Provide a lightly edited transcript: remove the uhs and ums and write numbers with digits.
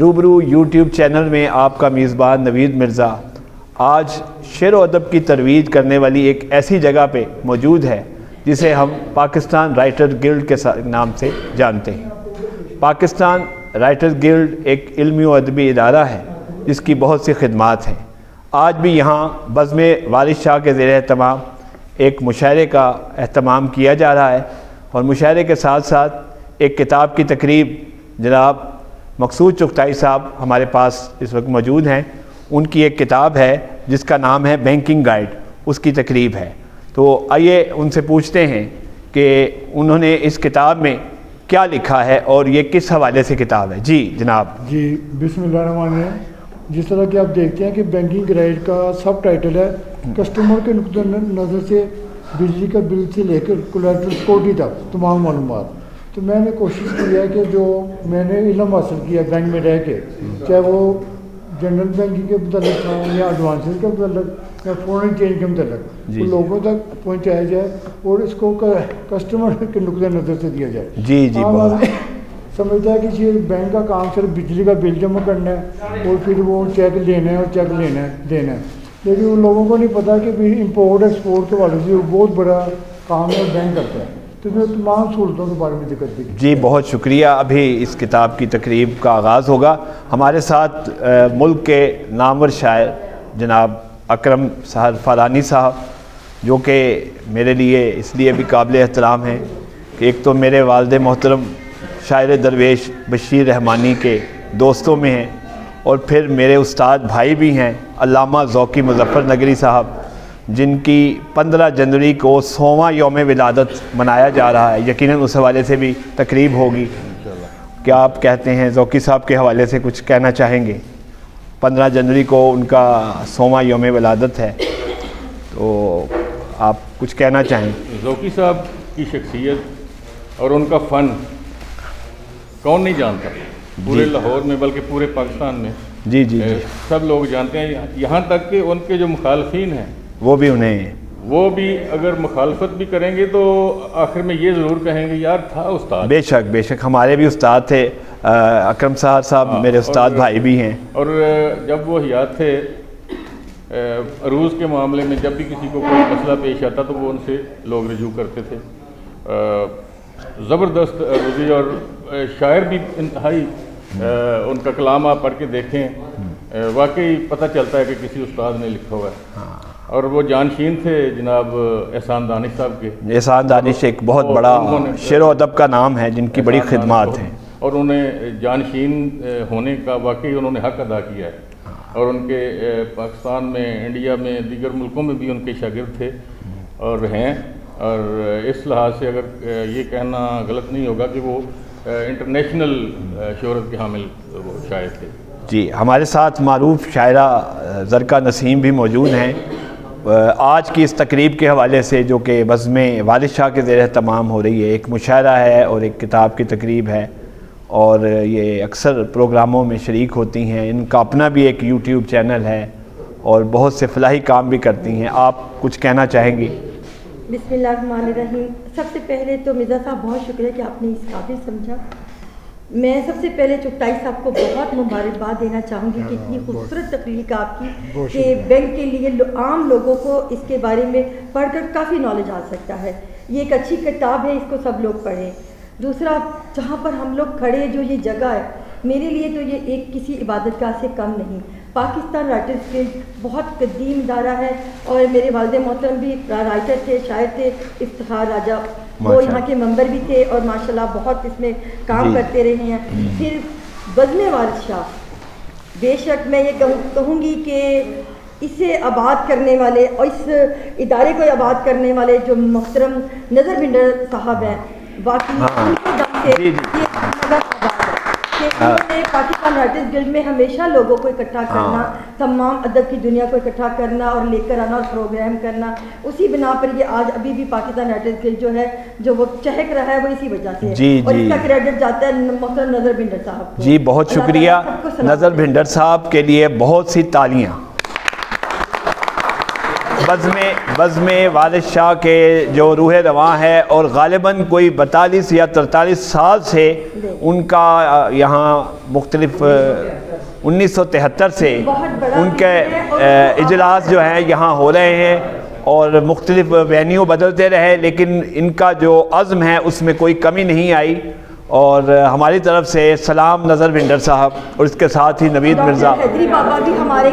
روبرو YouTube channel میں آپ کا میزبان نوید مرزا آج شعر و ادب کی ترویج کرنے والی ایک ایسی جگہ پہ موجود ہے جسے ہم پاکستان رائٹر گلڈ کے نام سے جانتے ہیں۔ پاکستان رائٹر گلڈ ایک علمی و ادبی ادارہ ہے جس کی بہت سی خدمات ہیں۔ آج بھی یہاں بزم وارث شاہ کے زیر اہتمام ایک مشاعرے کا اہتمام کیا جا رہا ہے، اور مشاعرے کے ساتھ ساتھ ایک کتاب کی تقریب جناب مقصود چغتائی صاحب ہمارے پاس اس وقت موجود ہیں۔ ان کی ایک کتاب ہے جس کا نام ہے بینکنگ گائیڈ، اس کی تقریب ہے۔ تو آئیے ان سے پوچھتے ہیں کہ انہوں نے اس کتاب میں کیا لکھا ہے اور یہ کس حوالے سے کتاب ہے۔ جی جناب۔ جی بسم اللہ الرحمن الرحیم۔ جس طرح کہ آپ دیکھتے ہیں کہ بینکنگ گائیڈ کا سب ٹائٹل ہے کسٹمر کے نقطہ نظر سے بجلی کا بل سے لے کر کولیٹرل سیکورٹی تک تمام معلومات۔ تو میں نے کوشش کی ہے کہ جو میں نے علم حاصل کیا بینک میں رہ کے، چاہے وہ جنرل بینکنگ کے متعلق تھا یا ایڈوانسز کے متعلق یا فورن ایکسچینج کے متعلق، وہ لوگوں تک پہنچایا جائے اور اس کو کسٹمر کے نقطۂ نظر سے دیا جائے۔ جی جی سمجھتا ہے کہ بینک کا کام صرف بجلی کا بل جمع کرنا ہے اور پھر وہ چیک لینا ہے اور چیک دینا ہے، لیکن ان لوگوں کو نہیں پتا کہ امپورٹ ایکسپورٹ کے والے سے بہت بڑا کام ہے بینک کرتا ہے۔ تو میں تمام سہولتوں کے بارے میں ذکر دی۔ جی بہت شکریہ۔ ابھی اس کتاب کی تقریب کا آغاز ہوگا۔ ہمارے ساتھ ملک کے نامور شاعر جناب اکرم فارانی صاحب، جو کہ میرے لیے اس لیے بھی قابل احترام ہیں کہ ایک تو میرے والد محترم شاعر درویش بشیر رحمانی کے دوستوں میں ہیں، اور پھر میرے استاد بھائی بھی ہیں علامہ ذوقی مظفر نگری صاحب، جن کی 15 جنوری کو 100واں یوم ولادت منایا جا رہا ہے۔ یقیناً اس حوالے سے بھی تقریب ہوگی۔ کیا آپ کہتے ہیں ذوقی صاحب کے حوالے سے کچھ کہنا چاہیں گے؟ 15 جنوری کو ان کا 100واں یوم ولادت ہے، تو آپ کچھ کہنا چاہیں؟ ذوقی صاحب کی شخصیت اور ان کا فن کون نہیں جانتا، پورے لاہور میں بلکہ پورے پاکستان میں جی جی سب لوگ جانتے ہیں، یہاں تک کہ ان کے جو مخالفین ہیں وہ بھی اگر مخالفت بھی کریں گے تو آخر میں یہ ضرور کہیں گے یار تھا استاد۔ بے شک ہمارے بھی استاد تھے، اکرم صاحب میرے استاد بھائی بھی ہیں۔ اور جب وہ حیات تھے عروض کے معاملے میں جب بھی کسی کو کوئی مسئلہ پیش آتا تو وہ ان سے لوگ رجوع کرتے تھے۔ زبردست عروضی اور شاعر بھی انتہائی، ان کا کلام آپ پڑھ کے دیکھیں واقعی پتہ چلتا ہے کہ کسی استاد نے لکھا ہوا ہے۔ اور وہ جانشین تھے جناب احسان دانش صاحب کے۔ احسان دانش ایک بہت بڑا شعر و ادب کا نام ہے جن کی بڑی خدمات ہیں، اور انہیں جانشین ہونے کا واقعی انہوں نے حق ادا کیا ہے، اور ان کے پاکستان میں، انڈیا میں، دیگر ملکوں میں بھی ان کے شاگرد تھے اور ہیں، اور اس لحاظ سے اگر یہ کہنا غلط نہیں ہوگا کہ وہ انٹرنیشنل شہرت کے حامل وہ شاعر تھے۔ جی ہمارے ساتھ معروف شاعرہ زرکا نسیم بھی موجود ہیں۔ آج کی اس تقریب کے حوالے سے جو کہ بزم وارث شاہ کے زیر اہتمام ہو رہی ہے، ایک مشاعرہ ہے اور ایک کتاب کی تقریب ہے، اور یہ اکثر پروگراموں میں شریک ہوتی ہیں۔ ان کا اپنا بھی ایک یوٹیوب چینل ہے اور بہت سے فلاحی کام بھی کرتی ہیں۔ آپ کچھ کہنا چاہیں گی؟ بسم اللہ الرحمن الرحیم۔ سب سے پہلے تو مرزا صاحب بہت شکریہ کہ آپ نے اس قابل سمجھا۔ میں سب سے پہلے چغتائی صاحب کو بہت مبارکباد دینا چاہوں گی کہ اتنی خوبصورت تقریر کا آپ کی کہ بینک کے لیے عام لوگوں کو اس کے بارے میں پڑھ کر کافی نالج آ سکتا ہے۔ یہ ایک اچھی کتاب ہے، اس کو سب لوگ پڑھیں۔ دوسرا، جہاں پر ہم لوگ کھڑے جو یہ جگہ ہے، میرے لیے تو یہ ایک کسی عبادت گاہ سے کم نہیں۔ پاکستان رائٹرز گلڈ بہت قدیم ادارہ ہے، اور میرے والد محترم بھی رائٹر تھے، شاعر تھے، افتخار راجہ، وہ یہاں کے ممبر بھی تھے اور ماشاءاللہ بہت اس میں کام کرتے رہے ہیں۔ پھر بزم وارث شاہ، بے شک میں یہ کہوں گی کہ اسے آباد کرنے والے اور اس ادارے کو آباد کرنے والے جو محترم نظر بھنڈر صاحب ہیں، واقعی ان کے دم سے یہ آباد ہے کہ انہوں نے پاکستان رائٹرز گلڈ میں ہمیشہ لوگوں کو اکٹھا کرنا، تمام ادب کی دنیا کو اکٹھا کرنا اور لے کر آنا اور پروگرام کرنا، اسی بنا پر یہ آج ابھی بھی پاکستان رائٹرز گلڈ جو ہے جو وہ چہک رہا ہے وہ اسی وجہ سے ہے، اور اس کا کریڈٹ جاتا ہے محترم نظر بھنڈر صاحب کو۔ جی بہت شکریہ نظر بھنڈر صاحب کے لیے، بہت سی تالیاں۔ بزم والد شاہ کے جو روح رواں ہے، اور غالباً کوئی 42 یا 43 سال سے ان کا یہاں مختلف 1973 سے ان کے اجلاس جو ہیں یہاں ہو رہے ہیں، اور مختلف وینیو بدلتے رہے، لیکن ان کا جو عزم ہے اس میں کوئی کمی نہیں آئی۔ اور ہماری طرف سے سلام نظر ونڈر صاحب، اور اس کے ساتھ ہی نوید مرزا، حیدری بابا بھی ہمارے